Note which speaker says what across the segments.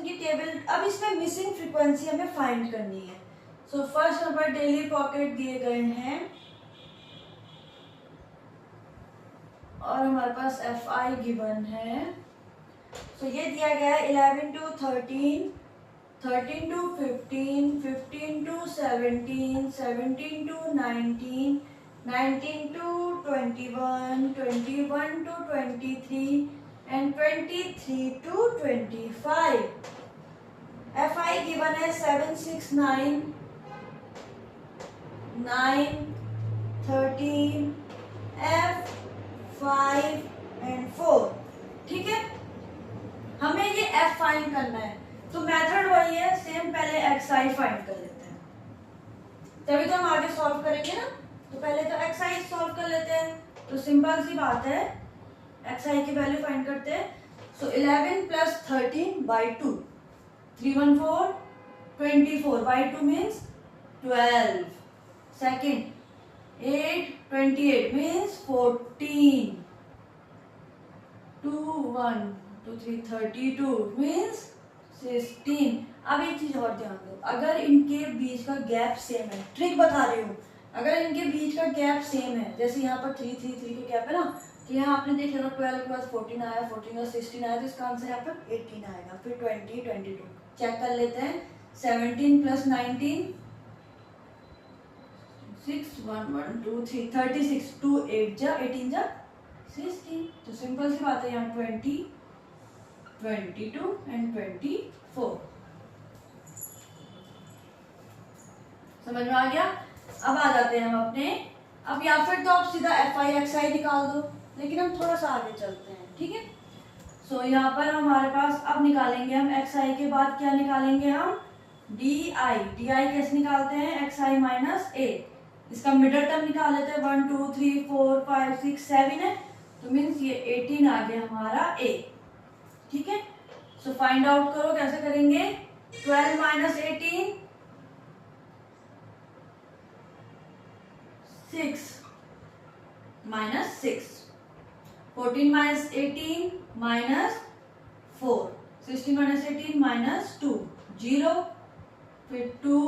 Speaker 1: इनकी टेबल, अब इसमें मिसिंग फ्रीक्वेंसी हमें फाइंड करनी है। So first number daily pocket दिए गए हैं और हमारे पास एफ आई गिवन है। सो ये दिया गया है 11 to 13, 13 to 15, 15 to 17, 17 to 19, 19 to 21, 21 to 23 and 23 to 25. FI given है 7, 6, 9, 9, 13, F, 5 and 4। ठीक है, हमें ये F फाइंड करना है तो मेथड वही है सेम, पहले XI फाइंड कर लेते हैं तभी तो हम आगे सॉल्व करेंगे ना। तो पहले तो XI सॉल्व कर लेते हैं, तो सिंपल सी बात है XI की वैल्यू फाइंड करते हैं। सो 11 plus 13 by 2, 314, 24 by 2 means 12। Second 8, 28 means 14, 2, 1, 2, 3, 32 means 16। अब एक चीज और ध्यान दो, अगर इनके बीच का गैप सेम है, ट्रिक बता रही हूँ, अगर इनके बीच का गैप सेम है, जैसे यहाँ पर 3, 3, 3 का गैप है ना, तो यहाँ आपने देख लिया 12 के बाद 14 आया, 14 का 16 आया, तो इसका आंसर यहाँ पर 18 आएगा। फिर 20, 22 चेक कर लेते हैं। 17 प्लस 19, 6, 1, 1, 2, 3, 36, 2, 8 जा 18 जा 16। तो सिंपल सी बात है, यहाँ 20, 22 एंड 24। समझ में आ गया। अब आ जाते हैं हम अपने, अब या फिर तो आप सीधा FI XI निकाल दो, लेकिन हम थोड़ा सा आगे चलते हैं। ठीक है, सो यहाँ पर हमारे पास अब निकालेंगे हम XI के बाद क्या निकालेंगे हम, DI। DI कैसे निकालते हैं, XI माइनस A। इसका मिडल टर्म निकाल लेते हैं, 1, 2, 3, 4, 5, 6, 7 है, तो मीन्स ये 18 आ गया हमारा A। ठीक है, सो फाइंड आउट करो, कैसे करेंगे, 12 minus 18, 6 minus 6, 14 minus 18 minus 4, 16 minus 18 minus 2, 0, फिर 2,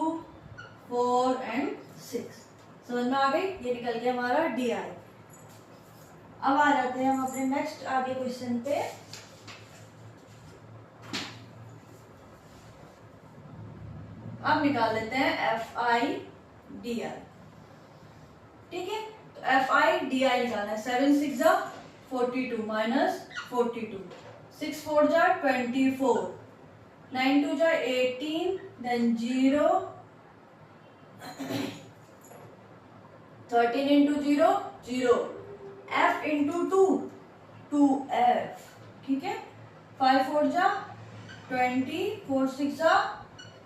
Speaker 1: 4 एंड 6। समझ में आ गई, ये निकल गया हमारा DI। अब आ जाते हैं हम अपने नेक्स्ट आगे क्वेश्चन पे। अब निकाल लेते हैं FI DI। ठीक है, तो FI DI निकालना है। 7, 6 जा 42 माइनस 42, 6, 4 जा 24, 9, 2 जा 18, then 0, 13 into 0, 0, F into 2, 2F। ठीक है, 5, 4 जा 20, 4, 6 जा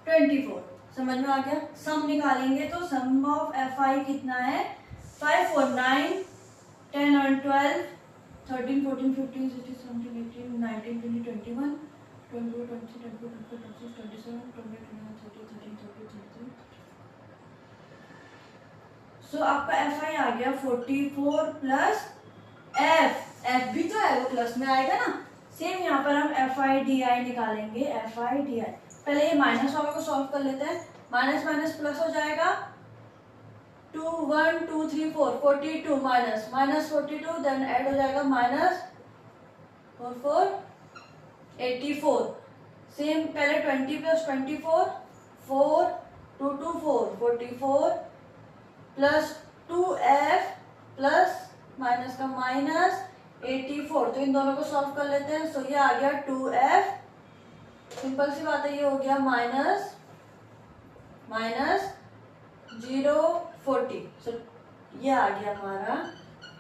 Speaker 1: 24। समझ में आ गया। सम निकालेंगे तो सम ऑफ FI कितना है, 5, 4, 9, 10 और 12, 13, 14, 15, 16, 17, 18, 19, 20, 21, 22, 23, 24, 25, 26, 27, 28, 29, 30, 31, 32, 33। सो आपका FI आ गया 44 प्लस F भी तो है, वो प्लस में आएगा ना। सेम यहाँ पर हम FI DI निकालेंगे। FI DI पहले ये माइनस वाले को सॉल्व कर लेते हैं, माइनस माइनस प्लस हो जाएगा, 2, 1, 2, 3, 4, 42 माइनस माइनस 42, देन ऐड हो जाएगा माइनस 4, 4, 84। सेम पहले 20 plus 24, 4, 2, 2, 4, 44 plus 2F plus minus का माइनस 84। तो इन दोनों को सॉल्व कर लेते हैं। सो ये आ गया 2F, सिंपल सी बात है, ये हो गया माइनस माइनस 0, 40। सो ये आ गया हमारा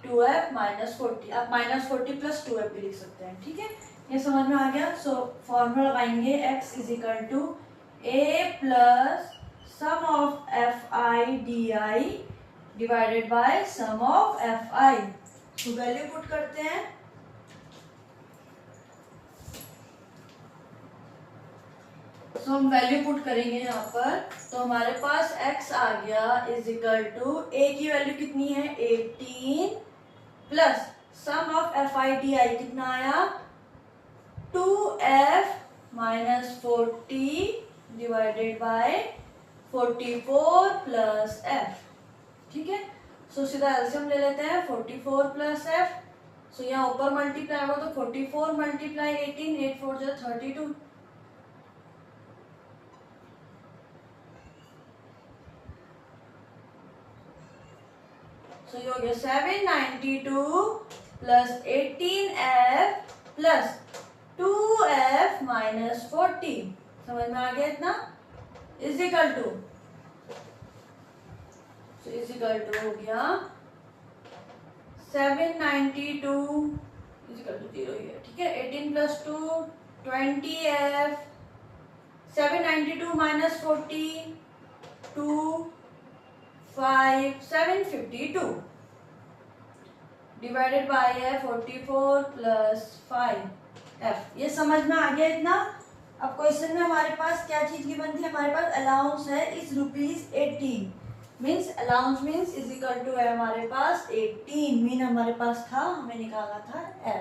Speaker 1: 2F माइनस 40। आप माइनस 40 प्लस 2F भी लिख सकते हैं। ठीक है, ये समझ में आ गया। सो फॉर्मूला लगाएंगे, x is equal to A plus sum of FI DI divided by sum of FI। तो वैल्यू पुट करते हैं। तो हम वैल्यू पुट करेंगे यहाँ पर, तो हमारे पास x आ गया इज इक्वल टू A की वैल्यू कितनी है 18 plus sum of FI DI कितना आया 2F minus 40 divided by 44 plus F. ठीक है, सो सीधा एलसीएम ले लेते हैं 44 प्लस एफ। सो यहाँ ऊपर मल्टीप्लाई होगा तो 44 मल्टीप्लाई 18, 8 4 जो 32। सो ये हो गया 792 plus 18f plus 2f minus 40। समझ में आ गया इतना? इजिकल टू हो गया 792 इजिकल टू 0 ही है। ठीक है, 18 plus 2 20f, 792 minus 40 2 5 752 divided by है 44 प्लस 5f। ये समझ में आ गया इतना? अब क्वेश्चन में हमारे पास क्या चीज की बनती है? हमारे पास अलाउंस है इस ₹18 means allowance means is equal to है हमारे पास 18 मीन हमारे पास था, हमें निकाला था f।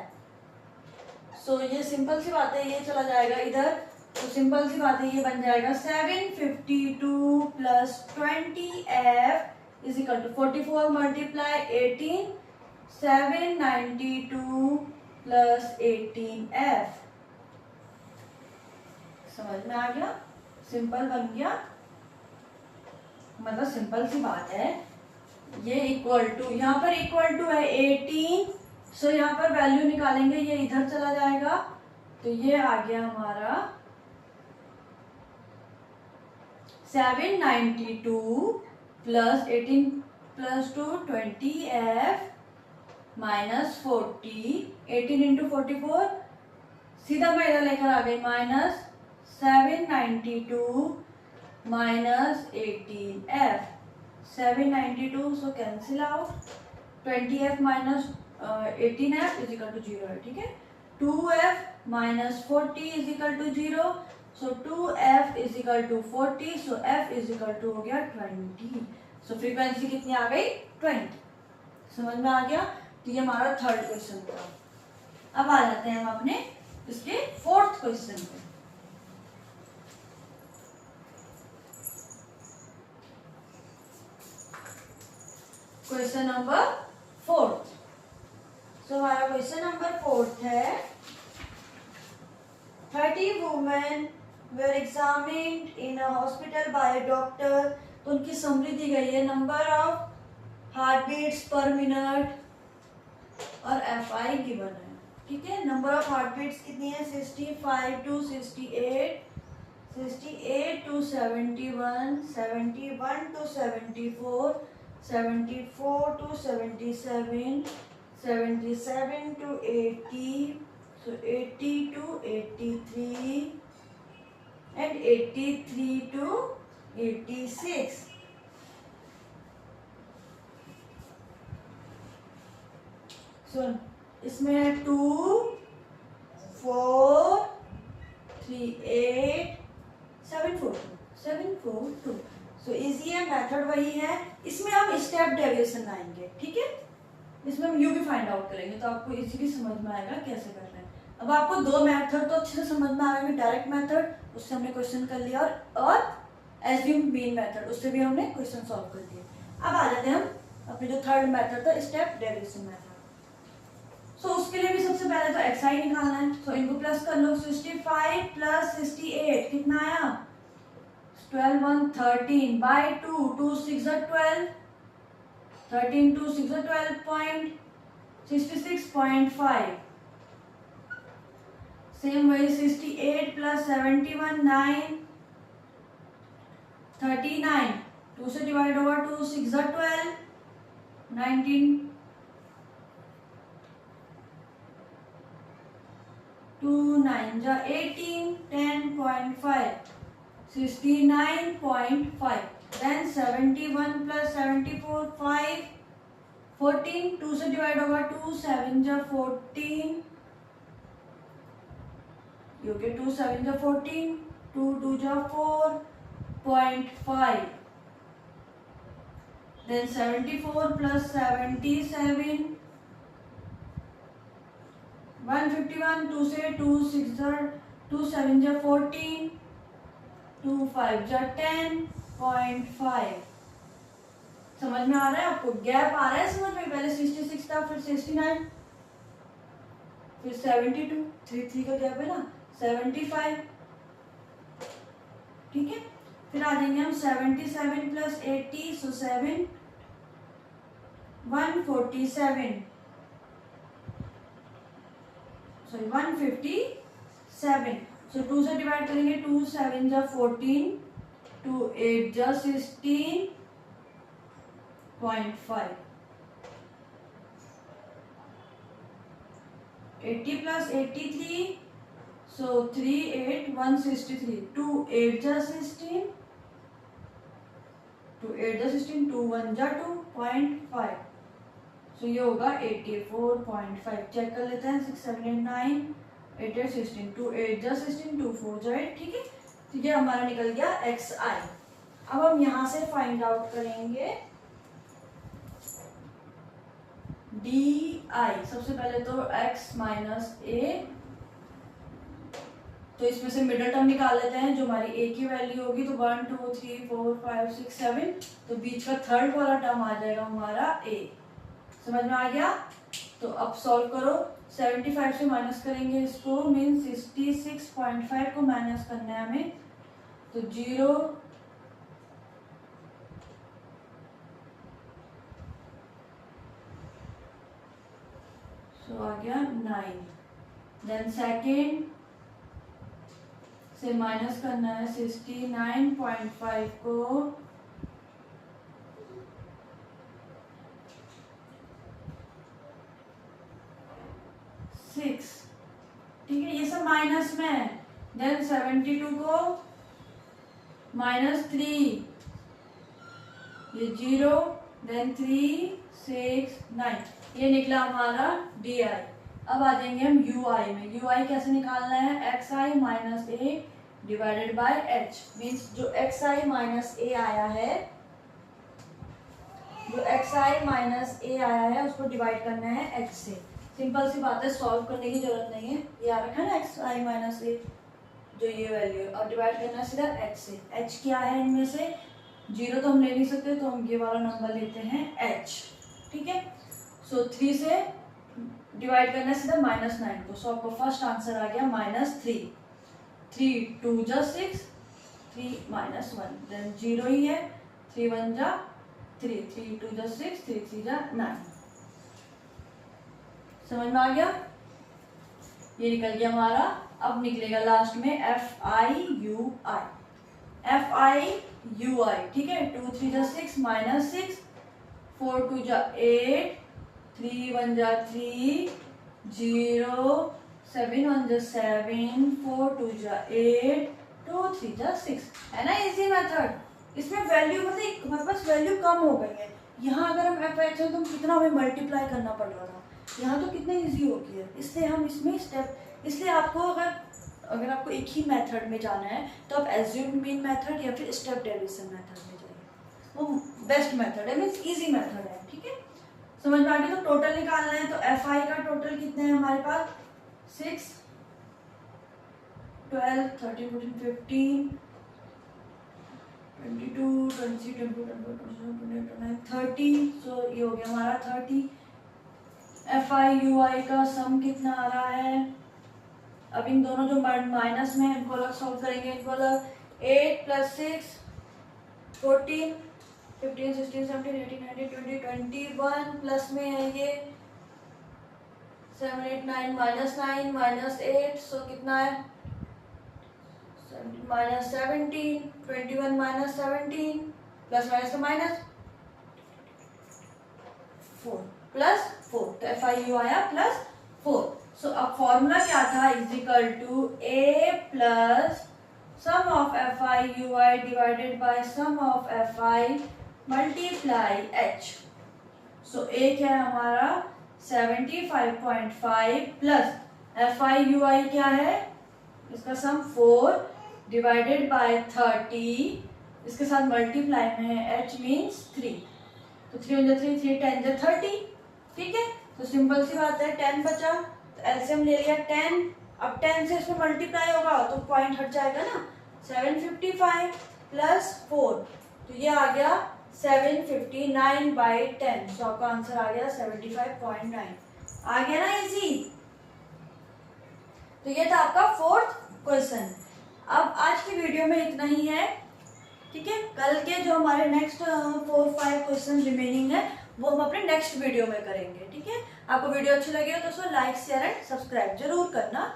Speaker 1: सो ये सिंपल सी बात है, ये चला जाएगा इधर, तो सिंपल सी बात है ये बन जाएगा 752 plus 20f is equal to 44 multiply 18 792 plus 18f। समझ में आ गया? सिंपल बन गया, मतलब सिंपल सी बात है। ये इक्वल टू, यहाँ पर इक्वल टू है 18, सो यहाँ पर वैल्यू निकालेंगे, ये इधर चला जाएगा, तो ये आ गया हमारा 792 plus 18 plus 2 20f minus 40, 18 into 44 सीधा मैं इधर लेकर आ गई minus 792 minus 18f, 792 so cancel out, 20f minus 18f is equal to 0 है। ठीक है, 2f minus 40 is equal to 0, so 2f is equal to 40, so f is equal to हो गया 20। सो फ्रीक्वेंसी कितनी आ गई? 20। समझ में आ गया? तो ये हमारा थर्ड क्वेश्चन था। अब आ जाते हैं हम अपने इसके फोर्थ क्वेश्चन पे। Question number 4। सो हमारा क्वेश्चन नंबर 4 है 30 women were examined in a hospital by a doctor। तो उनकी समरी दी गई है, number of heart beats per minute और FI गिवन है। ठीक है, नंबर ऑफ हार्ट बीट्स कितनी है? 65 to 68, 68 to 71, 71 to 74, 74 to 77, 77 to 80, so 80 to 83, and 83 to 86. So इसमें 2 4 3 8 742। सो इजी है, मेथड वही है, इसमें हम स्टेप डेविएशन आएंगे। ठीक है, इसमें हम यू भी फाइंड आउट करेंगे, तो आपको इजीली समझ में आएगा कैसे करना है। अब आपको दो मेथड तो अच्छे से समझ में आएंगे, डायरेक्ट मेथड उससे हमने क्वेश्चन कर लिया, और एज्यूम मीन मेथड उससे भी हमने क्वेश्चन सॉल्व कर दिया। अब आ जाते हैं हम अपने जो थर्ड मेथड था, स्टेप डेविएशन मेथड। सो उसके लिए भी सबसे पहले तो एक्सआई निकालना है, सो इनको प्लस कर लो। 65 प्लस 68 कितना आया? 12 1 13 बाय 2, 2 6 12, 13 2 6 12 66.5। सेम वही 68 प्लस 71 9, 39, 2 से डिवाइड होगा 2 6 12, 19, 2 9 जा 18, 10.5, 69.5। then 71 plus 74 5, 14, 2 से डिवाइड होगा 2 7 जा 14, क्योंकि 2 7 जा 14, 2 2 जा 4.5। then 74 plus 77, 151, 2 से 2 6 जा 2 7 जा 14, 2 5 जा 10.5। समझ में आ रहा है आपको? गैप आ रहा है समझ में? पहले 66 था, फिर 69, फिर 72, 3 का गैप है ना, 75। ठीक है, फिर आ जाएंगे हम 77 प्लस 80, सो 7 147, सॉरी 157। सो 2 से डिवाइड करेंगे, 2 7 जा 14, 2 8 जा 16.5। 80 प्लस 83, सो 3 8 163, 2 8 जा 16, 2 8 जा 16, 2 1 जा 2.5। सो ये होगा 84.5। चेक कर लेते हैं, 6 7 8 9 8 8 16, 2 8 जा 16, 2 4 जा 8। ठीक है, तो ये हमारा निकल गया XI। अब हम यहाँ से फाइंड आउट करेंगे DI। सबसे पहले तो x माइनस a, तो इसमें से मिडल टर्म निकाल लेते हैं जो हमारी a की वैल्यू होगी। तो 1 2 3 4 5 6 7, तो बीच का थर्ड वाला टर्म आ जाएगा हमारा a। समझ में आ गया? तो अब सॉल्व करो, 75 से माइनस करेंगे इसको, मीन 66.5 को माइनस करना है हमें। तो 0 सो आ गया 9। देन सेकेंड से माइनस करना है 69.5 को, सिक्स। ठीक है, ये सब माइनस में है। देन 72 को -3, ये 0, देन 3 6 9, ये निकला हमारा DI। अब आ जाएंगे हम UI में। UI कैसे निकालना है? XI minus A divided by H। Means जो XI माइनस A आया है, जो XI माइनस A आया है उसको डिवाइड करना है H से। सिंपल सी बात है, सॉल्व करने की जरूरत नहीं है। ये आ रखा है ना XI माइनस A, जो ये वैल्यू है, और डिवाइड करना है सीधा H से। H क्या है इनमें से? 0 तो हम ले नहीं सकते, तो हम ये वाला नंबर लेते हैं H। ठीक है, सो 3 से डिवाइड करना है सीधा -9 को। सो आपका फर्स्ट आंसर आ गया -3। 3 2 जा 6, 3 -1, देन 0 ही है। 3 1 जा 3, 3 2 जा 6, 3 3 जा 9। समझ में आ गया? ये निकल गया हमारा। अब निकलेगा लास्ट में FIUI। FIUI, ठीक है। 2 3 जा 6, -6, 4 2 जा 8, 3 1 जा 3, 0, 7 1 जा 7, 4 2 जा 8, 2 3 जा 6। है ना इजी मेथड। इसमें वैल्यू मतलब हमारे पास वैल्यू कम हो गई है। यहाँ अगर हम FH है तो कितना हमें मल्टीप्लाई करना पड़ रहा था, यहाँ तो कितना इजी हो गया। इसलिए हम इसमें स्टेप, इसलिए आपको अगर आपको एक ही मेथड में जाना है तो आप एज्यूम्ड मीन मेथड या फिर स्टेप डेरिवेशन मेथड में जाइए, वो बेस्ट मेथड है, मीन्स इजी मेथड है। ठीक है, समझ में आ गया? तो टोटल निकालना है, तो FI का टोटल कितने हैं हमारे पास? 6 12 13 14 15 22 23 24 25 26 27 30। सो ये हो गया हमारा 30। FIUI का सम कितना आ रहा है? अब इन दोनों जो माइनस में इनको अलग सॉल्व करेंगे, इनको अलग। 8 + 6 14 15 16 17 18 19 20 21 प्लस में है ये 7 8 9 -9 -8, सो कितना है? -17 21 -17 प्लस माइनस का माइनस 4 प्लस 4, तो FIU आया +4। सो अब फॉर्मूला क्या था? Is equal to A plus sum of FIUI divided by sum of FI multiply H। So A क्या है हमारा? 75.5 प्लस FIUI क्या है? इसका सम 4 डिवाइडेड बाय 30, इसके साथ मल्टीप्लाई में है H मीन्स 3। तो 3 × 3 3 10 × 30। ठीक है, तो सिंपल सी बात है, 10 बचा तो एलसीएम ले लिया 10, अब 10 से इसमें मल्टीप्लाई होगा तो पॉइंट हट जाएगा ना, 755 प्लस 4, तो ये आ गया 759/10। सो आपका आंसर आ गया 75.9। आ गया ना इजी। तो ये था आपका फोर्थ क्वेश्चन। अब आज की वीडियो में इतना ही है, ठीक है। कल के जो हमारे नेक्स्ट 4-5 क्वेश्चन रिमेनिंग है वो हम अपने नेक्स्ट वीडियो में करेंगे, ठीक है। आपको वीडियो अच्छी लगी हो तो उसको लाइक शेयर एंड सब्सक्राइब जरूर करना।